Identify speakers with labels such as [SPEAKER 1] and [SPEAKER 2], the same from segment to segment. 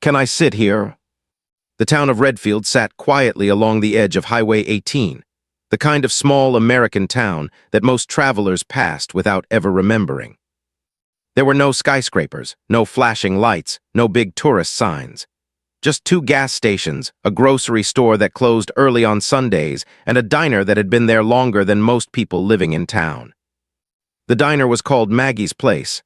[SPEAKER 1] Can I sit here? The town of Redfield sat quietly along the edge of Highway 18, the kind of small American town that most travelers passed without ever remembering. There were no skyscrapers, no flashing lights, no big tourist signs. Just two gas stations, a grocery store that closed early on Sundays, and a diner that had been there longer than most people living in town. The diner was called Maggie's Place.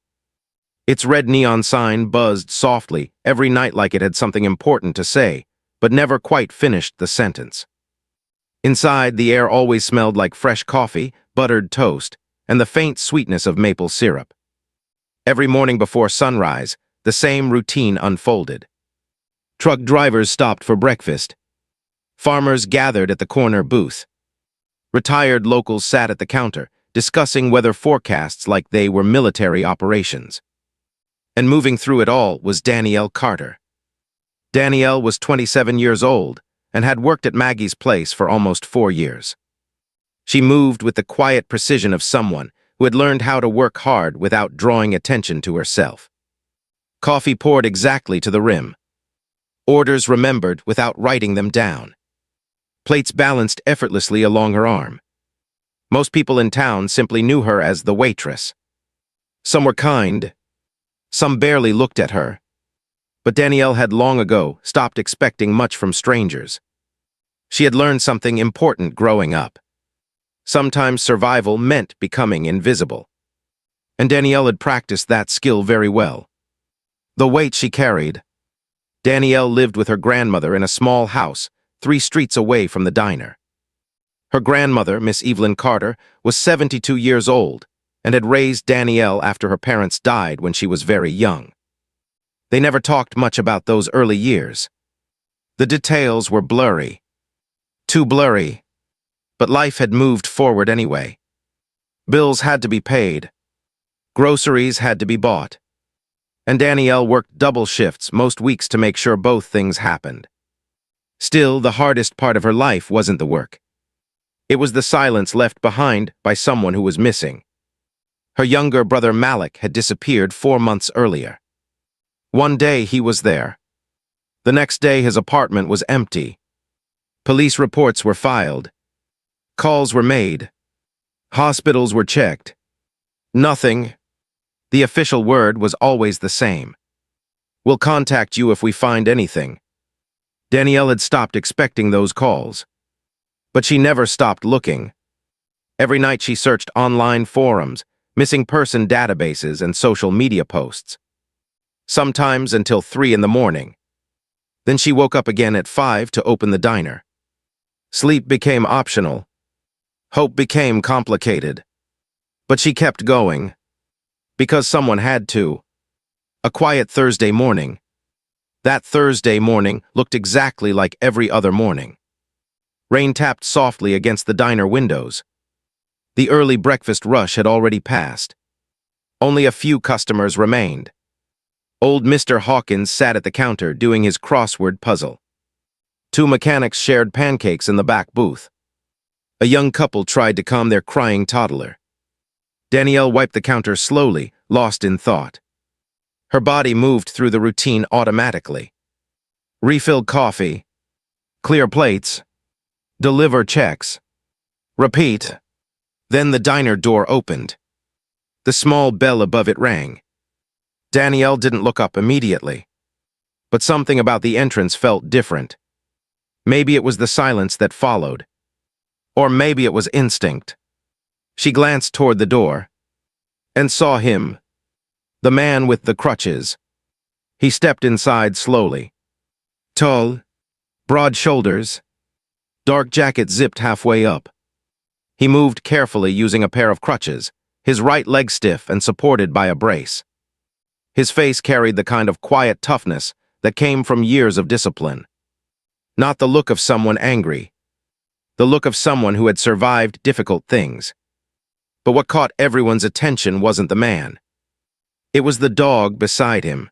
[SPEAKER 1] Its red neon sign buzzed softly every night like it had something important to say, but never quite finished the sentence. Inside, the air always smelled like fresh coffee, buttered toast, and the faint sweetness of maple syrup. Every morning before sunrise, the same routine unfolded. Truck drivers stopped for breakfast. Farmers gathered at the corner booth. Retired locals sat at the counter, discussing weather forecasts like they were military operations. And moving through it all was Danielle Carter. Danielle was 27 years old and had worked at Maggie's Place for almost 4 years. She moved with the quiet precision of someone who had learned how to work hard without drawing attention to herself. Coffee poured exactly to the rim. Orders remembered without writing them down. Plates balanced effortlessly along her arm. Most people in town simply knew her as the waitress. Some were kind. Some barely looked at her. But Danielle had long ago stopped expecting much from strangers. She had learned something important growing up. Sometimes survival meant becoming invisible. And Danielle had practiced that skill very well. The weight she carried. Danielle lived with her grandmother in a small house 3 streets away from the diner. Her grandmother, Miss Evelyn Carter, was 72 years old and had raised Danielle after her parents died when she was very young. They never talked much about those early years. The details were blurry. Too blurry. But life had moved forward anyway. Bills had to be paid. Groceries had to be bought. And Danielle worked double shifts most weeks to make sure both things happened. Still, the hardest part of her life wasn't the work. It was the silence left behind by someone who was missing. Her younger brother Malik had disappeared 4 months earlier. One day he was there. The next day his apartment was empty. Police reports were filed. Calls were made. Hospitals were checked. Nothing. The official word was always the same. We'll contact you if we find anything. Danielle had stopped expecting those calls. But she never stopped looking. Every night she searched online forums, missing person databases, and social media posts. Sometimes until 3 in the morning. Then she woke up again at 5 to open the diner. Sleep became optional. Hope became complicated. But she kept going. Because someone had to. A quiet Thursday morning. That Thursday morning looked exactly like every other morning. Rain tapped softly against the diner windows. The early breakfast rush had already passed. Only a few customers remained. Old Mr. Hawkins sat at the counter doing his crossword puzzle. 2 mechanics shared pancakes in the back booth. A young couple tried to calm their crying toddler. Danielle wiped the counter slowly, lost in thought. Her body moved through the routine automatically. Refill coffee. Clear plates. Deliver checks. Repeat. Then the diner door opened. The small bell above it rang. Danielle didn't look up immediately. But something about the entrance felt different. Maybe it was the silence that followed. Or maybe it was instinct. She glanced toward the door and saw him, the man with the crutches. He stepped inside slowly. Tall, broad shoulders, dark jacket zipped halfway up. He moved carefully using a pair of crutches, his right leg stiff and supported by a brace. His face carried the kind of quiet toughness that came from years of discipline. Not the look of someone angry. The look of someone who had survived difficult things. But what caught everyone's attention wasn't the man. It was the dog beside him.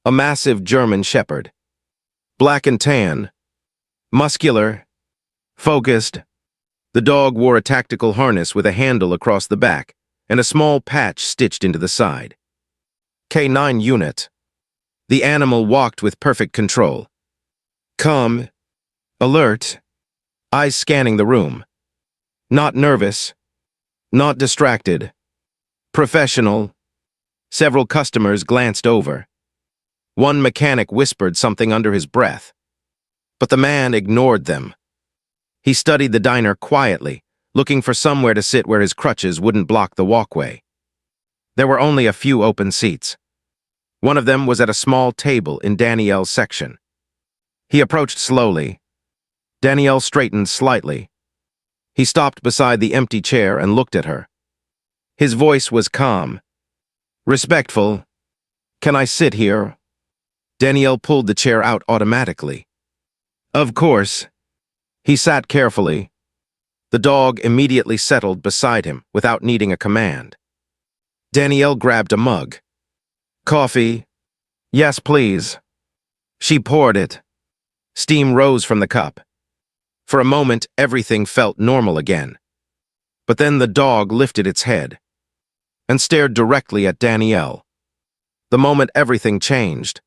[SPEAKER 1] A massive German shepherd. Black and tan. Muscular. Focused. The dog wore a tactical harness with a handle across the back and a small patch stitched into the side. K9 unit. The animal walked with perfect control. Calm, alert, eyes scanning the room. Not nervous, not distracted. Professional. Several customers glanced over. One mechanic whispered something under his breath. But the man ignored them. He studied the diner quietly, looking for somewhere to sit where his crutches wouldn't block the walkway. There were only a few open seats. One of them was at a small table in Danielle's section. He approached slowly. Danielle straightened slightly. He stopped beside the empty chair and looked at her. His voice was calm. Respectful. Can I sit here? Danielle pulled the chair out automatically. Of course. He sat carefully. The dog immediately settled beside him without needing a command. Danielle grabbed a mug. Coffee? Yes, please. She poured it. Steam rose from the cup. For a moment, everything felt normal again. But then the dog lifted its head and stared directly at Danielle. The moment everything changed.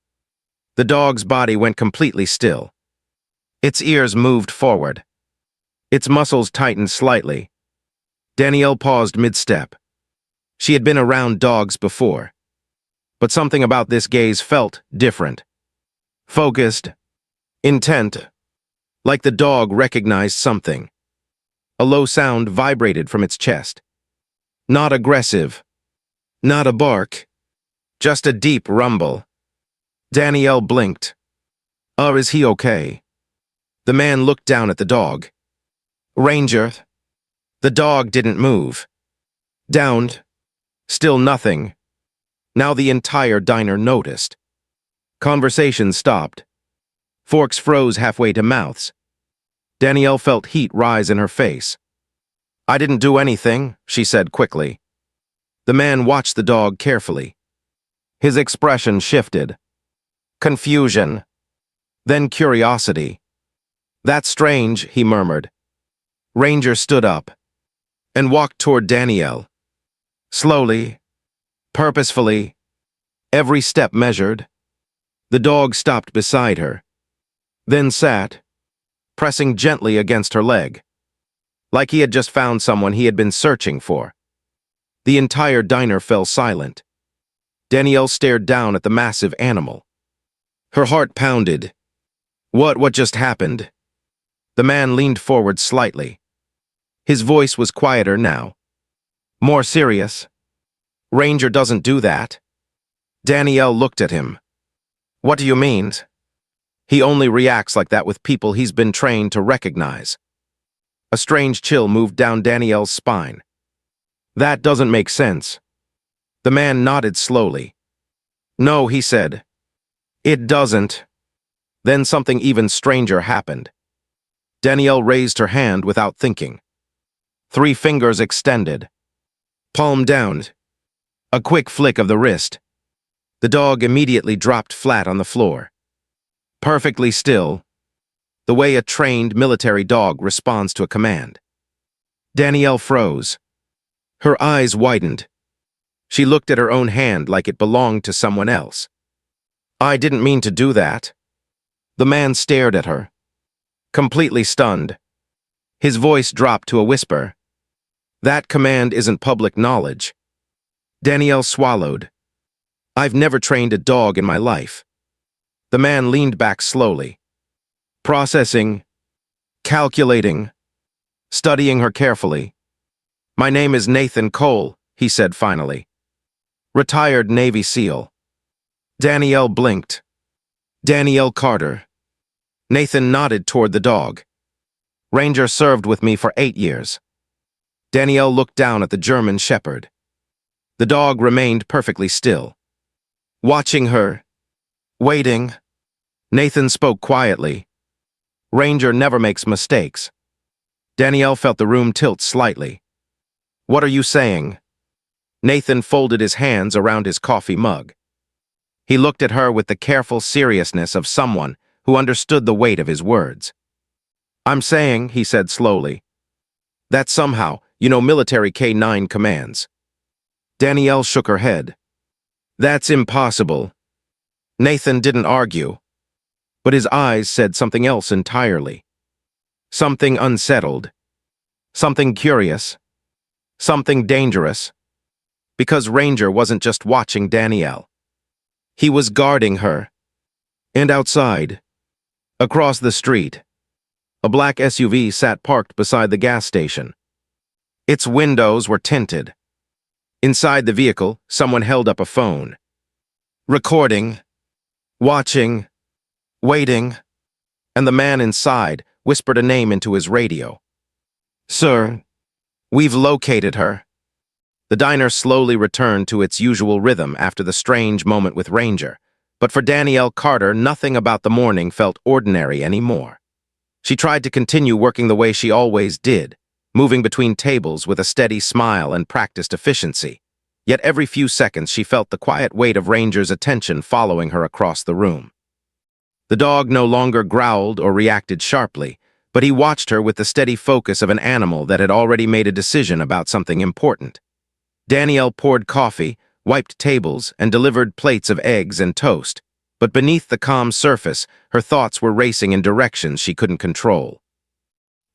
[SPEAKER 1] The dog's body went completely still. Its ears moved forward. Its muscles tightened slightly. Danielle paused mid-step. She had been around dogs before. But something about this gaze felt different. Focused. Intent. Like the dog recognized something. A low sound vibrated from its chest. Not aggressive. Not a bark. Just a deep rumble. Danielle blinked. Is he okay? The man looked down at the dog. Ranger. The dog didn't move. Downed. Still nothing. Now the entire diner noticed. Conversation stopped. Forks froze halfway to mouths. Danielle felt heat rise in her face. I didn't do anything, she said quickly. The man watched the dog carefully. His expression shifted. Confusion. Then curiosity. That's strange, he murmured. Ranger stood up and walked toward Danielle. Slowly, purposefully, every step measured. The dog stopped beside her, then sat, pressing gently against her leg, like he had just found someone he had been searching for. The entire diner fell silent. Danielle stared down at the massive animal. Her heart pounded. What just happened? The man leaned forward slightly. His voice was quieter now. More serious. Ranger doesn't do that. Danielle looked at him. What do you mean? He only reacts like that with people he's been trained to recognize. A strange chill moved down Danielle's spine. That doesn't make sense. The man nodded slowly. No, he said. It doesn't. Then something even stranger happened. Danielle raised her hand without thinking. 3 fingers extended. Palm down. A quick flick of the wrist. The dog immediately dropped flat on the floor. Perfectly still, the way a trained military dog responds to a command. Danielle froze. Her eyes widened. She looked at her own hand like it belonged to someone else. I didn't mean to do that. The man stared at her, completely stunned. His voice dropped to a whisper. That command isn't public knowledge. Danielle swallowed. I've never trained a dog in my life. The man leaned back slowly. Processing. Calculating. Studying her carefully. My name is Nathan Cole, he said finally. Retired Navy SEAL. Danielle blinked. Danielle Carter. Nathan nodded toward the dog. Ranger served with me for 8 years. Danielle looked down at the German shepherd. The dog remained perfectly still. Watching her. Waiting. Nathan spoke quietly. Ranger never makes mistakes. Danielle felt the room tilt slightly. What are you saying? Nathan folded his hands around his coffee mug. He looked at her with the careful seriousness of someone who understood the weight of his words. I'm saying, he said slowly, that somehow, you know military K-9 commands. Danielle shook her head. That's impossible. Nathan didn't argue, but his eyes said something else entirely. Something unsettled, something curious, something dangerous. Because Ranger wasn't just watching Danielle. He was guarding her. And outside, across the street, a black SUV sat parked beside the gas station. Its windows were tinted. Inside the vehicle, someone held up a phone. Recording, watching, waiting, and the man inside whispered a name into his radio. "Sir, we've located her." The diner slowly returned to its usual rhythm after the strange moment with Ranger, but for Danielle Carter, nothing about the morning felt ordinary anymore. She tried to continue working the way she always did, moving between tables with a steady smile and practiced efficiency. Yet every few seconds she felt the quiet weight of Ranger's attention following her across the room. The dog no longer growled or reacted sharply, but he watched her with the steady focus of an animal that had already made a decision about something important. Danielle poured coffee, wiped tables, and delivered plates of eggs and toast, but beneath the calm surface, her thoughts were racing in directions she couldn't control.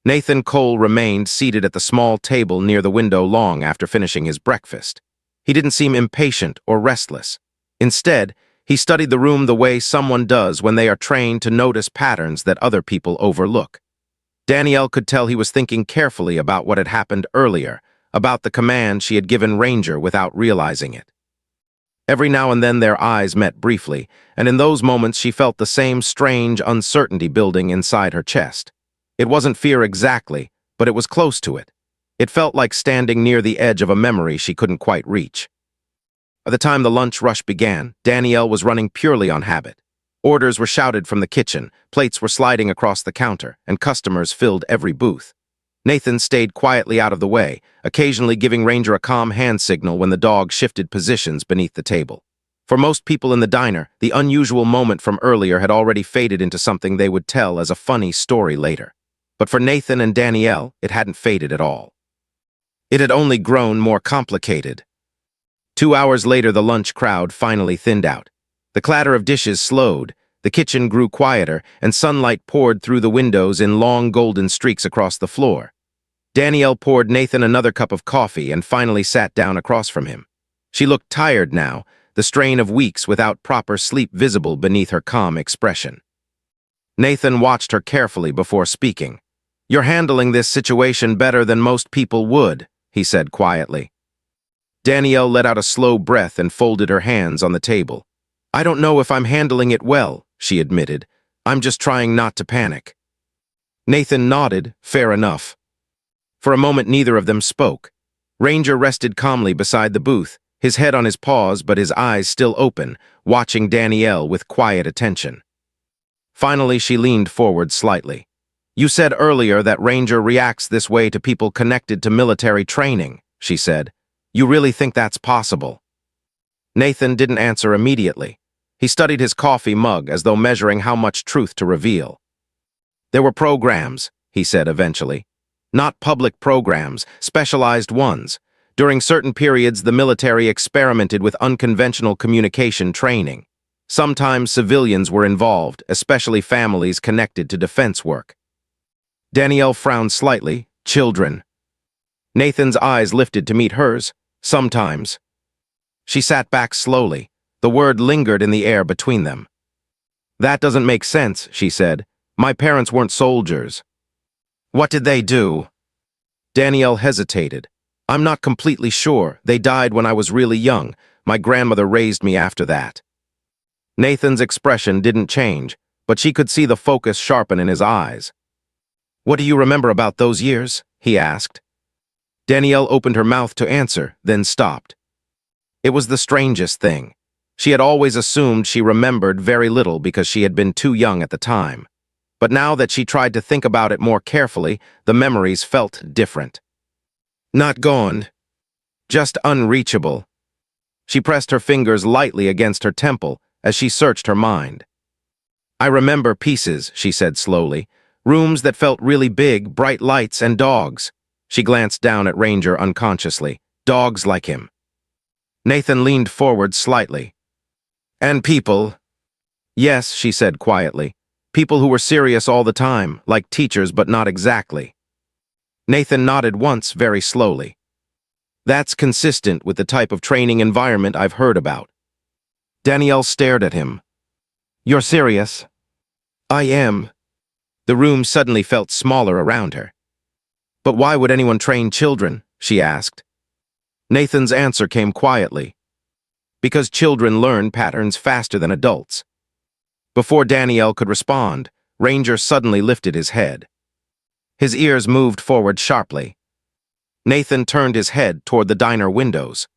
[SPEAKER 1] Nathan Cole remained seated at the small table near the window long after finishing his breakfast. He didn't seem impatient or restless. Instead, he studied the room the way someone does when they are trained to notice patterns that other people overlook. Danielle could tell he was thinking carefully about what had happened earlier, about the command she had given Ranger without realizing it. Every now and then their eyes met briefly, and in those moments she felt the same strange uncertainty building inside her chest. It wasn't fear exactly, but it was close to it. It felt like standing near the edge of a memory she couldn't quite reach. By the time the lunch rush began, Danielle was running purely on habit. Orders were shouted from the kitchen, plates were sliding across the counter, and customers filled every booth. Nathan stayed quietly out of the way, occasionally giving Ranger a calm hand signal when the dog shifted positions beneath the table. For most people in the diner, the unusual moment from earlier had already faded into something they would tell as a funny story later. But for Nathan and Danielle, it hadn't faded at all. It had only grown more complicated. 2 hours later, the lunch crowd finally thinned out. The clatter of dishes slowed, the kitchen grew quieter, and sunlight poured through the windows in long golden streaks across the floor. Danielle poured Nathan another cup of coffee and finally sat down across from him. She looked tired now, the strain of weeks without proper sleep visible beneath her calm expression. Nathan watched her carefully before speaking. "You're handling this situation better than most people would," he said quietly. Danielle let out a slow breath and folded her hands on the table. "I don't know if I'm handling it well," she admitted. "I'm just trying not to panic." Nathan nodded, fair enough. For a moment, neither of them spoke. Ranger rested calmly beside the booth, his head on his paws but his eyes still open, watching Danielle with quiet attention. Finally, she leaned forward slightly. "You said earlier that Ranger reacts this way to people connected to military training," she said. "You really think that's possible?" Nathan didn't answer immediately. He studied his coffee mug as though measuring how much truth to reveal. "There were programs," he said eventually. "Not public programs, specialized ones. During certain periods, the military experimented with unconventional communication training. Sometimes civilians were involved, especially families connected to defense work." Danielle frowned slightly. "Children." Nathan's eyes lifted to meet hers. "Sometimes." She sat back slowly. The word lingered in the air between them. "That doesn't make sense," she said. "My parents weren't soldiers." "What did they do?" Danielle hesitated. "I'm not completely sure. They died when I was really young. My grandmother raised me after that." Nathan's expression didn't change, but she could see the focus sharpen in his eyes. "What do you remember about those years?" he asked. Danielle opened her mouth to answer, then stopped. It was the strangest thing. She had always assumed she remembered very little because she had been too young at the time. But now that she tried to think about it more carefully, the memories felt different. "Not gone. Just unreachable." She pressed her fingers lightly against her temple as she searched her mind. "I remember pieces," she said slowly. "Rooms that felt really big, bright lights, and dogs." She glanced down at Ranger unconsciously. "Dogs like him." Nathan leaned forward slightly. "And people." Yes, she said quietly. People who were serious all the time, like teachers but not exactly. Nathan nodded once, very slowly. That's consistent with the type of training environment I've heard about. Danielle stared at him. You're serious? I am. The room suddenly felt smaller around her. But why would anyone train children? She asked. Nathan's answer came quietly. Because children learn patterns faster than adults. Before Danielle could respond, Ranger suddenly lifted his head. His ears moved forward sharply. Nathan turned his head toward the diner windows.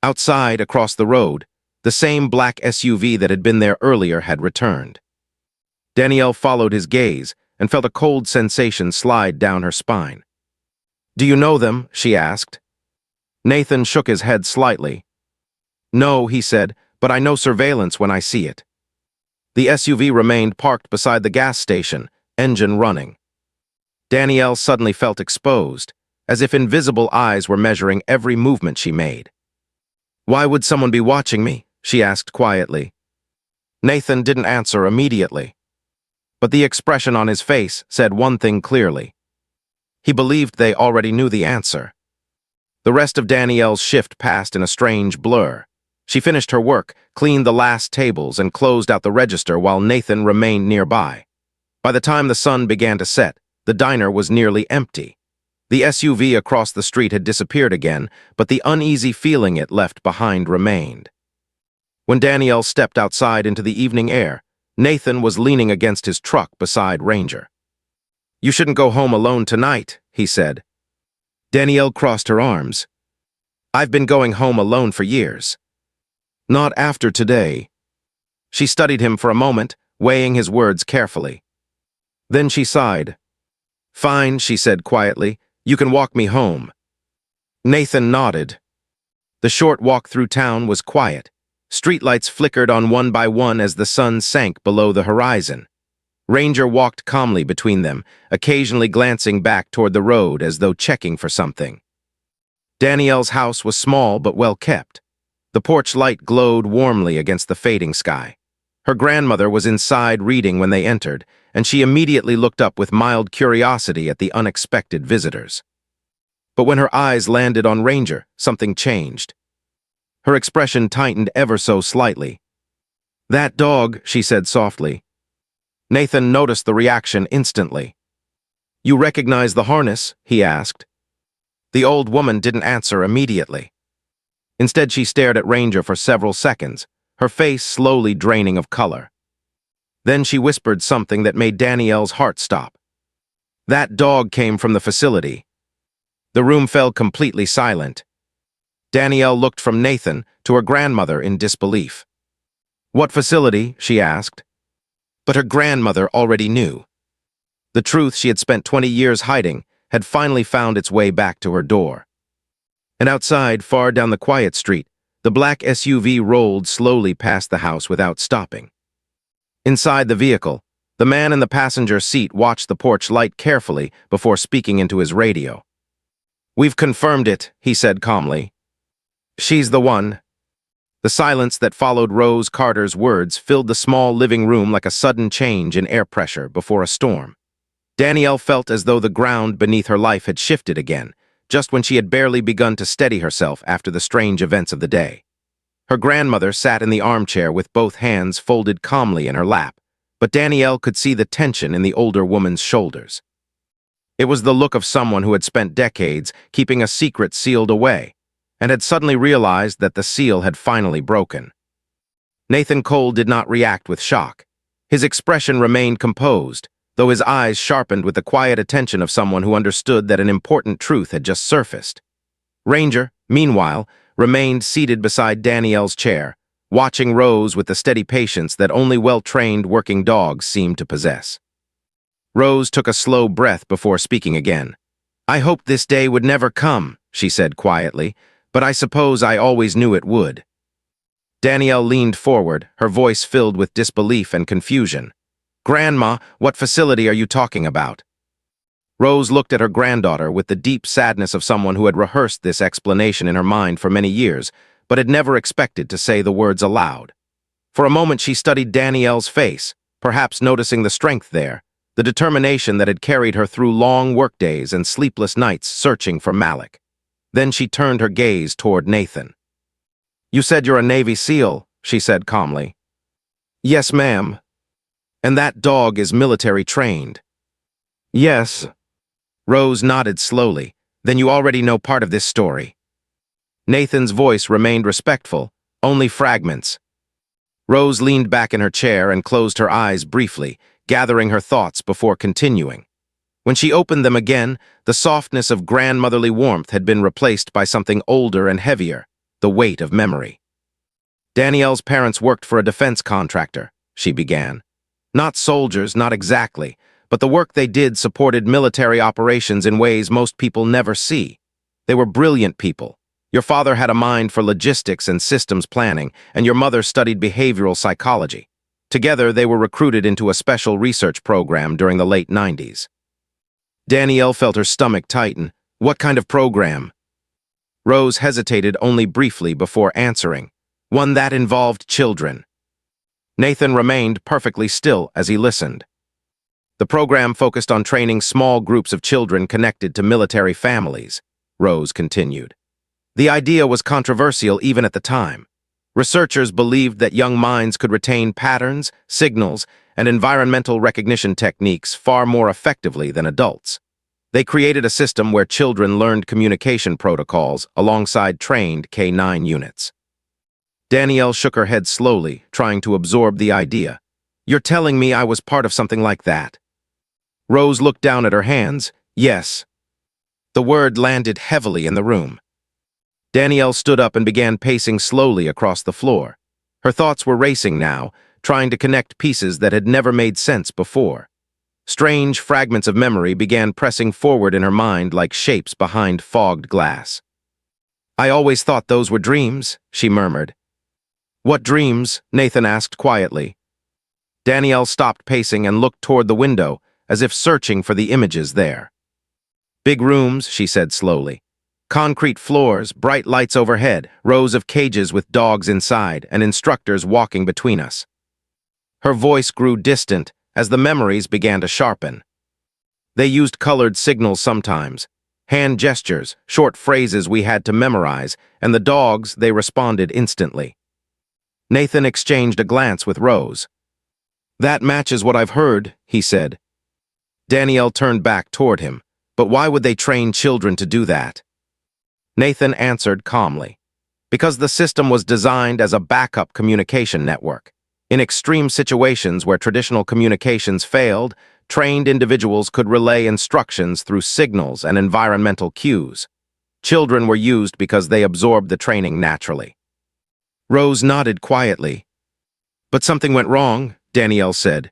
[SPEAKER 1] Outside, across the road, the same black SUV that had been there earlier had returned. Danielle followed his gaze and felt a cold sensation slide down her spine. Do you know them? She asked. Nathan shook his head slightly. No, he said, but I know surveillance when I see it. The SUV remained parked beside the gas station, engine running. Danielle suddenly felt exposed, as if invisible eyes were measuring every movement she made. Why would someone be watching me? She asked quietly. Nathan didn't answer immediately. But the expression on his face said one thing clearly. He believed they already knew the answer. The rest of Danielle's shift passed in a strange blur. She finished her work, cleaned the last tables, and closed out the register while Nathan remained nearby. By the time the sun began to set, the diner was nearly empty. The SUV across the street had disappeared again, but the uneasy feeling it left behind remained. When Danielle stepped outside into the evening air, Nathan was leaning against his truck beside Ranger. You shouldn't go home alone tonight, he said. Danielle crossed her arms. I've been going home alone for years. Not after today. She studied him for a moment, weighing his words carefully. Then she sighed. Fine, she said quietly. You can walk me home. Nathan nodded. The short walk through town was quiet. Streetlights flickered on one by one as the sun sank below the horizon. Ranger walked calmly between them, occasionally glancing back toward the road as though checking for something. Danielle's house was small but well kept. The porch light glowed warmly against the fading sky. Her grandmother was inside reading when they entered, and she immediately looked up with mild curiosity at the unexpected visitors. But when her eyes landed on Ranger, something changed. Her expression tightened ever so slightly. That dog, she said softly. Nathan noticed the reaction instantly. You recognize the harness? He asked. The old woman didn't answer immediately. Instead, she stared at Ranger for several seconds, her face slowly draining of color. Then she whispered something that made Danielle's heart stop. That dog came from the facility. The room fell completely silent. Danielle looked from Nathan to her grandmother in disbelief. What facility? She asked. But her grandmother already knew. The truth she had spent 20 years hiding had finally found its way back to her door. And outside, far down the quiet street, the black SUV rolled slowly past the house without stopping. Inside the vehicle, the man in the passenger seat watched the porch light carefully before speaking into his radio. We've confirmed it, he said calmly. She's the one. The silence that followed Rose Carter's words filled the small living room like a sudden change in air pressure before a storm. Danielle felt as though the ground beneath her life had shifted again, just when she had barely begun to steady herself after the strange events of the day. Her grandmother sat in the armchair with both hands folded calmly in her lap, but Danielle could see the tension in the older woman's shoulders. It was the look of someone who had spent decades keeping a secret sealed away, and had suddenly realized that the seal had finally broken. Nathan Cole did not react with shock. His expression remained composed, though his eyes sharpened with the quiet attention of someone who understood that an important truth had just surfaced. Ranger, meanwhile, remained seated beside Danielle's chair, watching Rose with the steady patience that only well-trained working dogs seemed to possess. Rose took a slow breath before speaking again. I hoped this day would never come, she said quietly, but I suppose I always knew it would. Danielle leaned forward, her voice filled with disbelief and confusion. Grandma, what facility are you talking about? Rose looked at her granddaughter with the deep sadness of someone who had rehearsed this explanation in her mind for many years, but had never expected to say the words aloud. For a moment she studied Danielle's face, perhaps noticing the strength there, the determination that had carried her through long workdays and sleepless nights searching for Malik. Then she turned her gaze toward Nathan. "You said you're a Navy SEAL," she said calmly. "Yes, ma'am. And that dog is military trained." "Yes." Rose nodded slowly. "Then you already know part of this story." Nathan's voice remained respectful, only fragments. Rose leaned back in her chair and closed her eyes briefly, gathering her thoughts before continuing. When she opened them again, the softness of grandmotherly warmth had been replaced by something older and heavier, the weight of memory. "Danielle's parents worked for a defense contractor," she began. "Not soldiers, not exactly, but the work they did supported military operations in ways most people never see. They were brilliant people. Your father had a mind for logistics and systems planning, and your mother studied behavioral psychology. Together, they were recruited into a special research program during the late 90s. Danielle felt her stomach tighten. "What kind of program?" Rose hesitated only briefly before answering. "One that involved children." Nathan remained perfectly still as he listened. "The program focused on training small groups of children connected to military families," Rose continued. "The idea was controversial even at the time. Researchers believed that young minds could retain patterns, signals, and environmental recognition techniques far more effectively than adults. They created a system where children learned communication protocols alongside trained K-9 units." Danielle shook her head slowly, trying to absorb the idea. "You're telling me I was part of something like that?" Rose looked down at her hands. "Yes." The word landed heavily in the room. Danielle stood up and began pacing slowly across the floor. Her thoughts were racing now, trying to connect pieces that had never made sense before. Strange fragments of memory began pressing forward in her mind like shapes behind fogged glass. "I always thought those were dreams," she murmured. "What dreams?" Nathan asked quietly. Danielle stopped pacing and looked toward the window, as if searching for the images there. "Big rooms," she said slowly. "Concrete floors, bright lights overhead, rows of cages with dogs inside, and instructors walking between us." Her voice grew distant as the memories began to sharpen. "They used colored signals sometimes, hand gestures, short phrases we had to memorize, and the dogs, they responded instantly." Nathan exchanged a glance with Rose. "That matches what I've heard," he said. Danielle turned back toward him. "But why would they train children to do that?" Nathan answered calmly. "Because the system was designed as a backup communication network. In extreme situations where traditional communications failed, trained individuals could relay instructions through signals and environmental cues. Children were used because they absorbed the training naturally." Rose nodded quietly. "But something went wrong," Danielle said.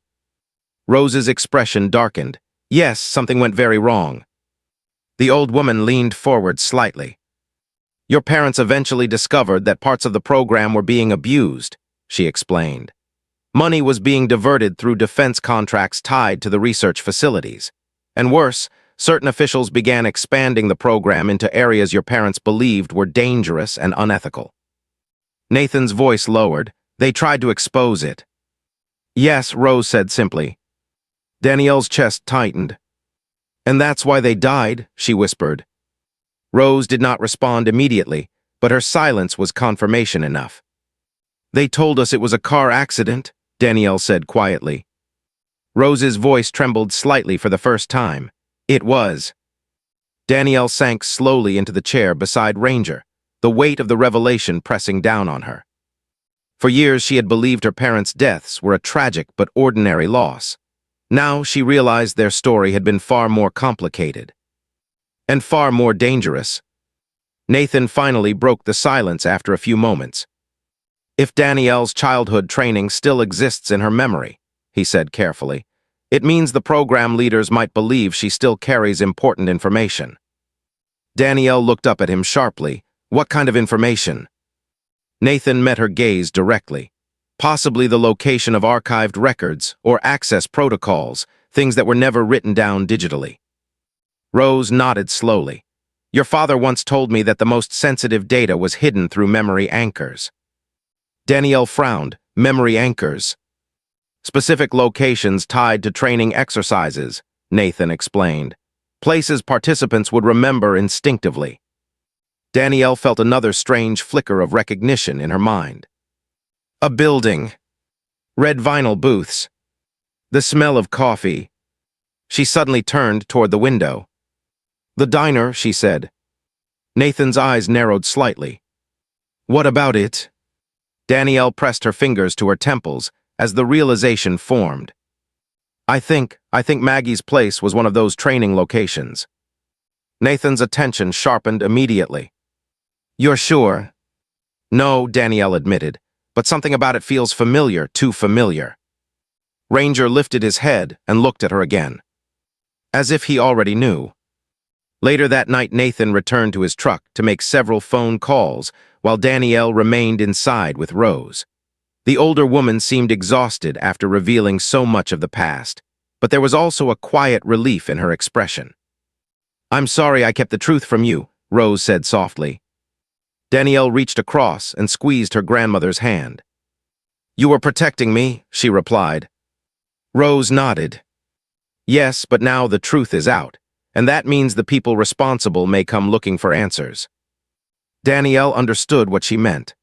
[SPEAKER 1] Rose's expression darkened. "Yes, something went very wrong." The old woman leaned forward slightly. "Your parents eventually discovered that parts of the program were being abused," she explained. "Money was being diverted through defense contracts tied to the research facilities. And worse, certain officials began expanding the program into areas your parents believed were dangerous and unethical." Nathan's voice lowered. "They tried to expose it." "Yes," Rose said simply. Danielle's chest tightened. "And that's why they died," she whispered. Rose did not respond immediately, but her silence was confirmation enough. "They told us it was a car accident," Danielle said quietly. Rose's voice trembled slightly for the first time. "It was." Danielle sank slowly into the chair beside Ranger, the weight of the revelation pressing down on her. For years she had believed her parents' deaths were a tragic but ordinary loss. Now she realized their story had been far more complicated. And far more dangerous. Nathan finally broke the silence after a few moments. "If Danielle's childhood training still exists in her memory," he said carefully, "it means the program leaders might believe she still carries important information." Danielle looked up at him sharply. "What kind of information?" Nathan met her gaze directly. "Possibly the location of archived records or access protocols, things that were never written down digitally." Rose nodded slowly. "Your father once told me that the most sensitive data was hidden through memory anchors." Danielle frowned. Memory anchors. Specific locations tied to training exercises, Nathan explained. Places participants would remember instinctively. Danielle felt another strange flicker of recognition in her mind. A building. Red vinyl booths. The smell of coffee. She suddenly turned toward the window. The diner, she said. Nathan's eyes narrowed slightly. What about it? Danielle pressed her fingers to her temples as the realization formed. I think Maggie's place was one of those training locations. Nathan's attention sharpened immediately. You're sure? No, Danielle admitted, but something about it feels familiar, too familiar. Ranger lifted his head and looked at her again, as if he already knew. Later that night, Nathan returned to his truck to make several phone calls while Danielle remained inside with Rose. The older woman seemed exhausted after revealing so much of the past, but there was also a quiet relief in her expression. I'm sorry I kept the truth from you, Rose said softly. Danielle reached across and squeezed her grandmother's hand. You were protecting me, she replied. Rose nodded. Yes, but now the truth is out, and that means the people responsible may come looking for answers. Danielle understood what she meant.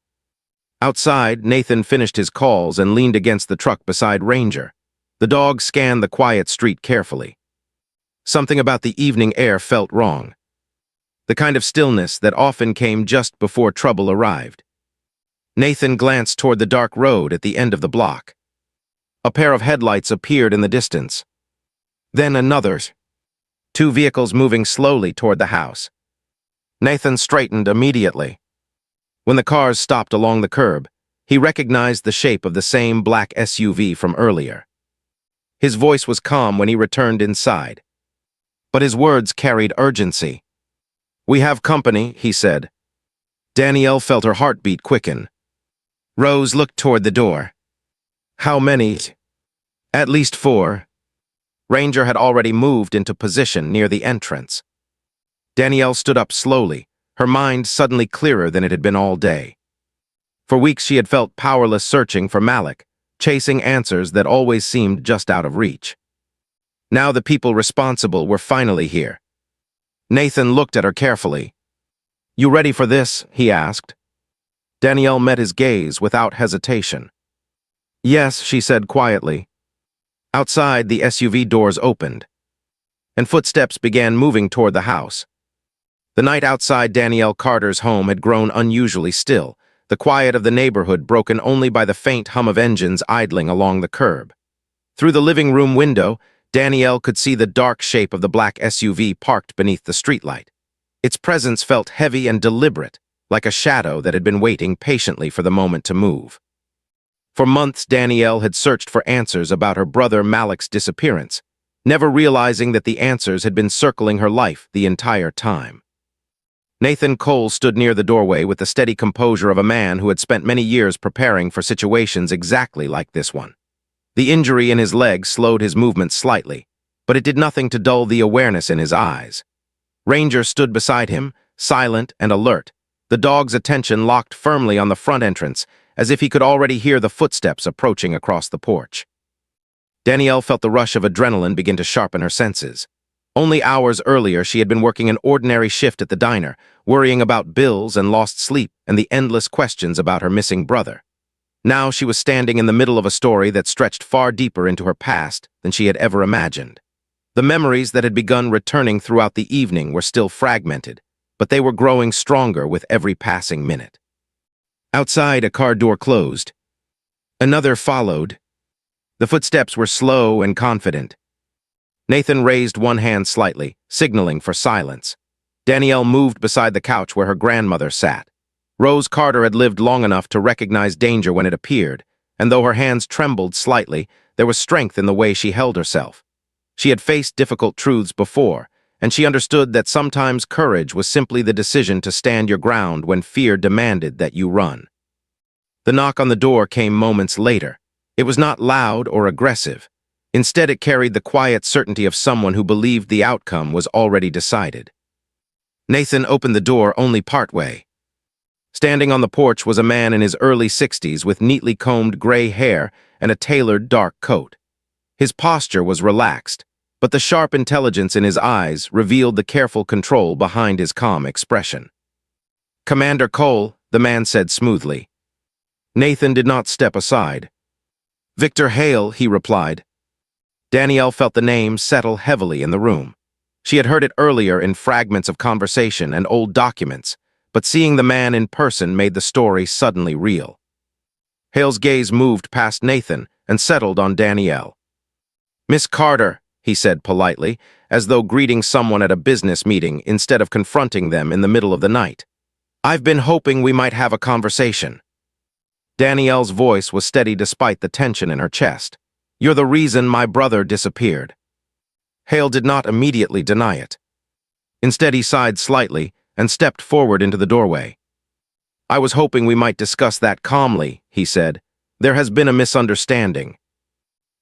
[SPEAKER 1] Outside, Nathan finished his calls and leaned against the truck beside Ranger. The dog scanned the quiet street carefully. Something about the evening air felt wrong. The kind of stillness that often came just before trouble arrived. Nathan glanced toward the dark road at the end of the block. A pair of headlights appeared in the distance. Then another. Two vehicles moving slowly toward the house. Nathan straightened immediately. When the cars stopped along the curb, he recognized the shape of the same black SUV from earlier. His voice was calm when he returned inside, but his words carried urgency. We have company, he said. Danielle felt her heartbeat quicken. Rose looked toward the door. How many? At least 4. Ranger had already moved into position near the entrance. Danielle stood up slowly, her mind suddenly clearer than it had been all day. For weeks she had felt powerless, searching for Malik, chasing answers that always seemed just out of reach. Now the people responsible were finally here. Nathan looked at her carefully. You ready for this? He asked. Danielle met his gaze without hesitation. Yes, she said quietly. Outside, the SUV doors opened, and footsteps began moving toward the house. The night outside Danielle Carter's home had grown unusually still, the quiet of the neighborhood broken only by the faint hum of engines idling along the curb. Through the living room window, Danielle could see the dark shape of the black SUV parked beneath the streetlight. Its presence felt heavy and deliberate, like a shadow that had been waiting patiently for the moment to move. For months, Danielle had searched for answers about her brother Malik's disappearance, never realizing that the answers had been circling her life the entire time. Nathan Cole stood near the doorway with the steady composure of a man who had spent many years preparing for situations exactly like this one. The injury in his leg slowed his movement slightly, but it did nothing to dull the awareness in his eyes. Ranger stood beside him, silent and alert, the dog's attention locked firmly on the front entrance, as if he could already hear the footsteps approaching across the porch. Danielle felt the rush of adrenaline begin to sharpen her senses. Only hours earlier, she had been working an ordinary shift at the diner, worrying about bills and lost sleep and the endless questions about her missing brother. Now she was standing in the middle of a story that stretched far deeper into her past than she had ever imagined. The memories that had begun returning throughout the evening were still fragmented, but they were growing stronger with every passing minute. Outside, a car door closed. Another followed. The footsteps were slow and confident. Nathan raised one hand slightly, signaling for silence. Danielle moved beside the couch where her grandmother sat. Rose Carter had lived long enough to recognize danger when it appeared, and though her hands trembled slightly, there was strength in the way she held herself. She had faced difficult truths before, and she understood that sometimes courage was simply the decision to stand your ground when fear demanded that you run. The knock on the door came moments later. It was not loud or aggressive. Instead, it carried the quiet certainty of someone who believed the outcome was already decided. Nathan opened the door only partway. Standing on the porch was a man in his early 60s with neatly combed gray hair and a tailored dark coat. His posture was relaxed, but the sharp intelligence in his eyes revealed the careful control behind his calm expression. "Commander Cole," the man said smoothly. Nathan did not step aside. "Victor Hale," he replied. Danielle felt the name settle heavily in the room. She had heard it earlier in fragments of conversation and old documents, but seeing the man in person made the story suddenly real. Hale's gaze moved past Nathan and settled on Danielle. "Miss Carter," he said politely, as though greeting someone at a business meeting instead of confronting them in the middle of the night. "I've been hoping we might have a conversation." Danielle's voice was steady despite the tension in her chest. "You're the reason my brother disappeared." Hale did not immediately deny it. Instead, he sighed slightly and stepped forward into the doorway. "I was hoping we might discuss that calmly," he said. "There has been a misunderstanding."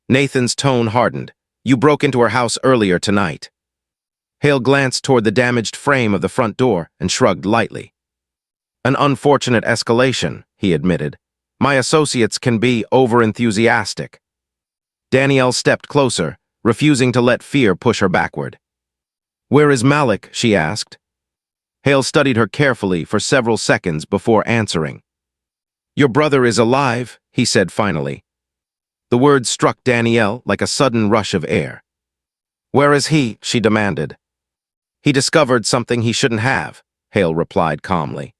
[SPEAKER 1] Nathan's tone hardened. "You broke into her house earlier tonight." Hale glanced toward the damaged frame of the front door and shrugged lightly. "An unfortunate escalation," he admitted. "My associates can be over-enthusiastic." Danielle stepped closer, refusing to let fear push her backward. "Where is Malik?" she asked. Hale studied her carefully for several seconds before answering. "Your brother is alive," he said finally. The words struck Danielle like a sudden rush of air. "Where is he?" she demanded. "He discovered something he shouldn't have," Hale replied calmly.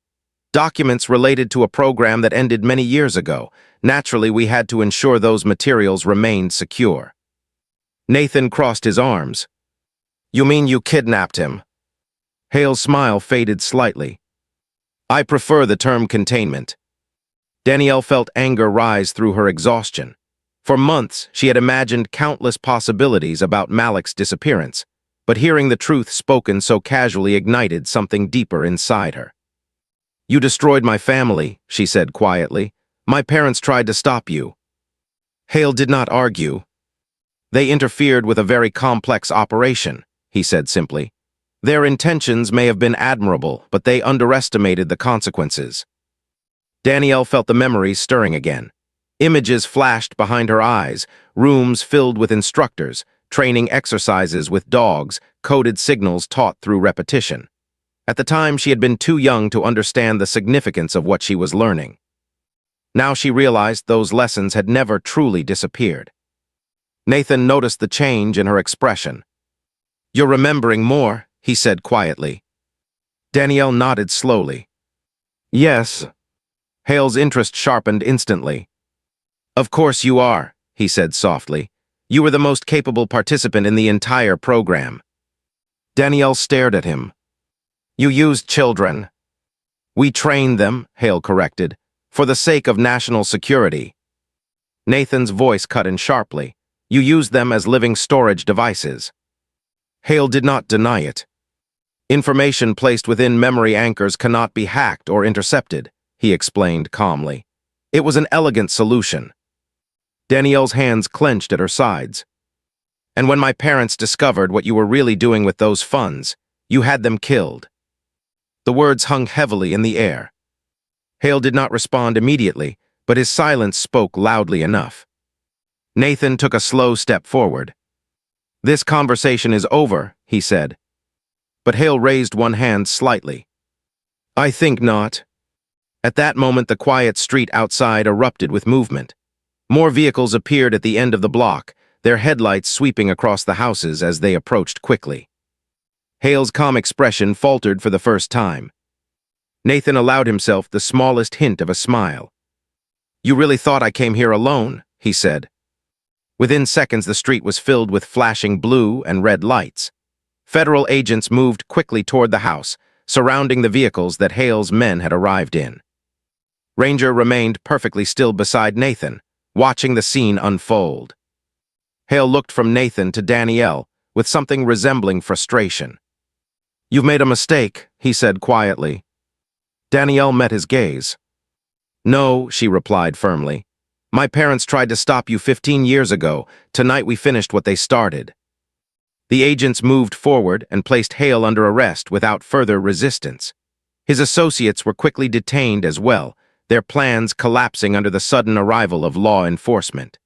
[SPEAKER 1] "Documents related to a program that ended many years ago. Naturally, we had to ensure those materials remained secure." Nathan crossed his arms. "You mean you kidnapped him?" Hale's smile faded slightly. "I prefer the term containment." Danielle felt anger rise through her exhaustion. For months, she had imagined countless possibilities about Malik's disappearance, but hearing the truth spoken so casually ignited something deeper inside her. "You destroyed my family," she said quietly. "My parents tried to stop you." Hale did not argue. "They interfered with a very complex operation," he said simply. "Their intentions may have been admirable, but they underestimated the consequences." Danielle felt the memories stirring again. Images flashed behind her eyes, rooms filled with instructors, training exercises with dogs, coded signals taught through repetition. At the time, she had been too young to understand the significance of what she was learning. Now she realized those lessons had never truly disappeared. Nathan noticed the change in her expression. "You're remembering more," he said quietly. Danielle nodded slowly. "Yes." Hale's interest sharpened instantly. "Of course you are," he said softly. "You were the most capable participant in the entire program." Danielle stared at him. "You used children." "We trained them," Hale corrected, "for the sake of national security." Nathan's voice cut in sharply. "You used them as living storage devices." Hale did not deny it. "Information placed within memory anchors cannot be hacked or intercepted," he explained calmly. "It was an elegant solution." Danielle's hands clenched at her sides. "And when my parents discovered what you were really doing with those funds, you had them killed." The words hung heavily in the air. Hale did not respond immediately, but his silence spoke loudly enough. Nathan took a slow step forward. "This conversation is over," he said. But Hale raised one hand slightly. "I think not." At that moment, the quiet street outside erupted with movement. More vehicles appeared at the end of the block, their headlights sweeping across the houses as they approached quickly. Hale's calm expression faltered for the first time. Nathan allowed himself the smallest hint of a smile. "You really thought I came here alone?" he said. Within seconds, the street was filled with flashing blue and red lights. Federal agents moved quickly toward the house, surrounding the vehicles that Hale's men had arrived in. Ranger remained perfectly still beside Nathan, watching the scene unfold. Hale looked from Nathan to Danielle with something resembling frustration. "You've made a mistake," he said quietly. Danielle met his gaze. "No," she replied firmly. "My parents tried to stop you 15 years ago. Tonight we finished what they started." The agents moved forward and placed Hale under arrest without further resistance. His associates were quickly detained as well, their plans collapsing under the sudden arrival of law enforcement.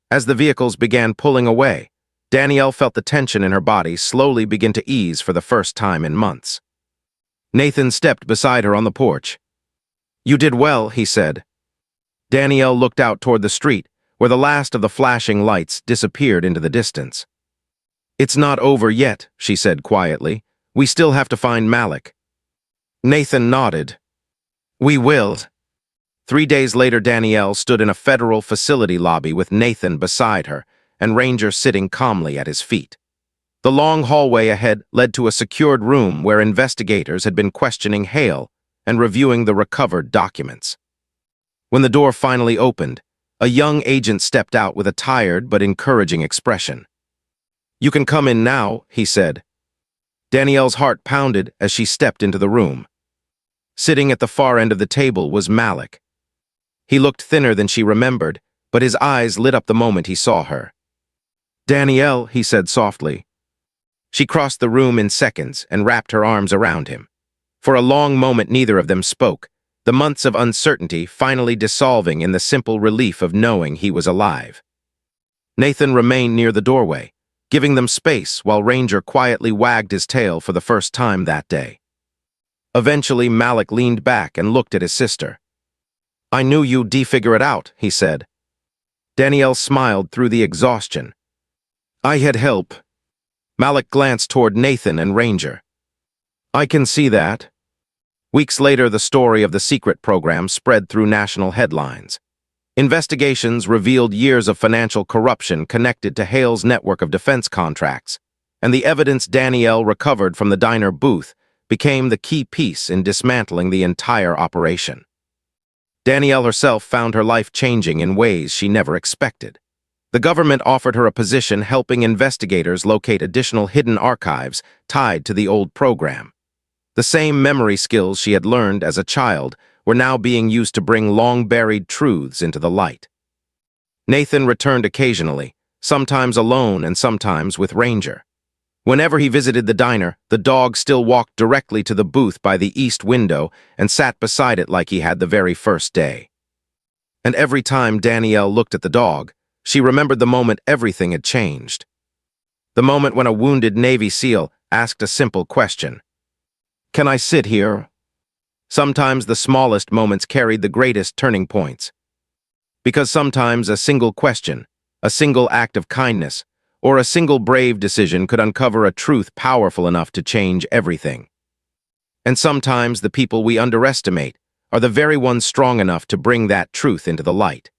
[SPEAKER 1] As the vehicles began pulling away, Danielle felt the tension in her body slowly begin to ease for the first time in months. Nathan stepped beside her on the porch. "You did well," he said. Danielle looked out toward the street, where the last of the flashing lights disappeared into the distance. "It's not over yet," she said quietly. "We still have to find Malik." Nathan nodded. "We will." 3 days later, Danielle stood in a federal facility lobby with Nathan beside her and Ranger sitting calmly at his feet. The long hallway ahead led to a secured room where investigators had been questioning Hale and reviewing the recovered documents. When the door finally opened, a young agent stepped out with a tired but encouraging expression. "You can come in now," he said. Danielle's heart pounded as she stepped into the room. Sitting at the far end of the table was Malik. He looked thinner than she remembered, but his eyes lit up the moment he saw her. "Danielle," he said softly. She crossed the room in seconds and wrapped her arms around him. For a long moment neither of them spoke, the months of uncertainty finally dissolving in the simple relief of knowing he was alive. Nathan remained near the doorway, giving them space while Ranger quietly wagged his tail for the first time that day. Eventually, Malik leaned back and looked at his sister. "I knew you'd figure it out," he said. Danielle smiled through the exhaustion. "I had help." Malik glanced toward Nathan and Ranger. "I can see that." Weeks later, the story of the secret program spread through national headlines. Investigations revealed years of financial corruption connected to Hale's network of defense contracts, and the evidence Danielle recovered from the diner booth became the key piece in dismantling the entire operation. Danielle herself found her life changing in ways she never expected. The government offered her a position helping investigators locate additional hidden archives tied to the old program. The same memory skills she had learned as a child were now being used to bring long-buried truths into the light. Nathan returned occasionally, sometimes alone and sometimes with Ranger. Whenever he visited the diner, the dog still walked directly to the booth by the east window and sat beside it like he had the very first day. And every time Danielle looked at the dog, she remembered the moment everything had changed. The moment when a wounded Navy SEAL asked a simple question. "Can I sit here?" Sometimes the smallest moments carried the greatest turning points. Because sometimes a single question, a single act of kindness, or a single brave decision could uncover a truth powerful enough to change everything. And sometimes the people we underestimate are the very ones strong enough to bring that truth into the light.